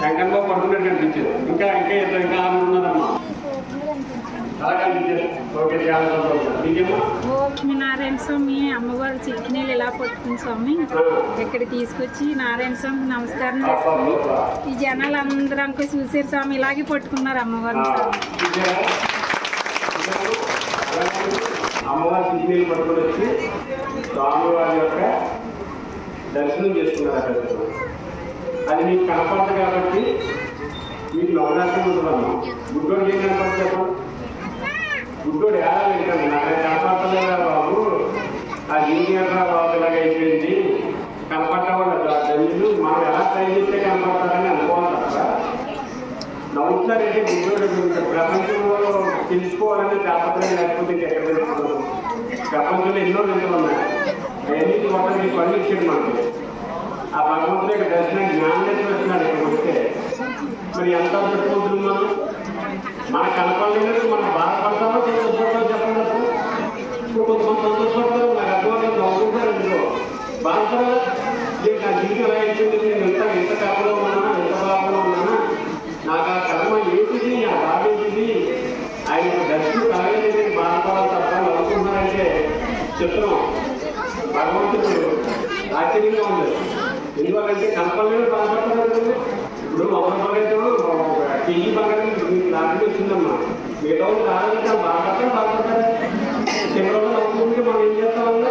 శంకర్బాబు పడుకున్నట్టు కనిపించారు. ఇంకా ఇంకా ఇద్దరు ఇంకా ఆమె ఉన్నారమ్మా. ఓం నారాయణ స్వామి అమ్మవారు చిక్కినీళ్ళు ఇలా పట్టుకుని స్వామి ఇక్కడ తీసుకొచ్చి నారాయణ స్వామి నమస్కారం చేస్తాము. ఈ జనాలు అందరూ అంక చూసారు స్వామి ఇలాగే పట్టుకున్నారు అమ్మవారిని. అమ్మవారి చిక్కినీళ్ళు పట్టుకుని వచ్చి స్వామివారి యొక్క దర్శనం చేసుకున్నారు. అక్కడ అది మీకు కనపడదు కాబట్టి మీకు నవరాత్రి ఉంటుందమ్మా. గుడ్డోడు ఏం కనపడదు చెప్పండి. గుడ్డోడు ఎలా లేదు నాకు కనపడలేదా బాబు, ఆ జూనియర్ బాబు ఇలాగ అయిపోయింది కనపడటం జల్లు మనం ఎలా ట్రై చేస్తే కనపడతారని అనుకోవాలి తప్ప నవ్వుతారంటే గుడ్డోడు ప్రపంచంలో తెలుసుకోవాలని తాపత్రయం లేకపోతే ఎక్కడ తెలుసుకున్నాం. ప్రపంచంలో ఎన్నో వింటలు ఉన్నాయి. అవన్నీ ఒకటి మీకు పని ఇచ్చాడు మనకి. ఆ భగవంతుడు యొక్క దర్శనం జ్ఞానం వచ్చినాడు. ఇక్కడ వస్తే మరి ఎంత పెట్టుకుంటుంది మనం మన కనపడలేదు. మనం బాధపడతామో సంతోషపడతామో చెప్పండి. కొంతమంది సంతోషపడతారు, నాకు అర్థం నవ్వుకుంటారు. ఇంట్లో బాధపడాలి. నా జీవితం ఎలా అయిపోయింది, నేను ఎంత కర్మలో ఉన్నానా, ఎంత బాధలో ఉన్నానా, నాకు ఆ కర్మ ఏంటిది, ఆ బాధ ఏంటిది, ఆయన దర్శనం కలగలేదని బాధపడాలి తప్ప నవ్వుకుంటున్నారంటే చిత్రం. భగవంతుడు ఆశ్చర్యంగా ఉంది. ఎందుకంటే కనపడలేదు బాధపడతారు. ఇప్పుడు ఒక కేజీ బంగారం లాంటి వచ్చిందమ్మా. మిగతా కావాలంటే బాధపడతారా చివరిలో నవ్వుకుంటే మనం ఏం చేస్తామన్నా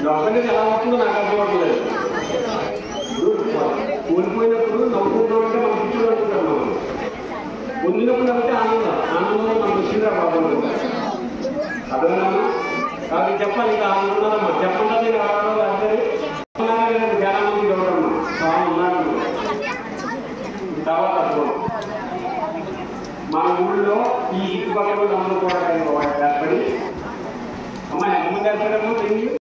నవ్వనేది ఎలా వస్తుందో నాకు అర్థమవుతలేదు. కోల్పోయినప్పుడు నవ్వుకుంటామంటే మనం పిచ్చులు అనుకుంటాం. మనం పొందినప్పుడు నవ్వుతే ఆనందంలో మనకు వచ్చిందా బాబు అర్థమన్నా. కాబట్టి చెప్పాలి ఇంకా ఆనందమ్మా. చెప్పండి నేను రావడం అంటే చాలా మంది గౌరవమ్మా స్వామి ఉన్నారు. తర్వాత మన ఊళ్ళో ఈ ఇటుపక్కల అందరూ కూడా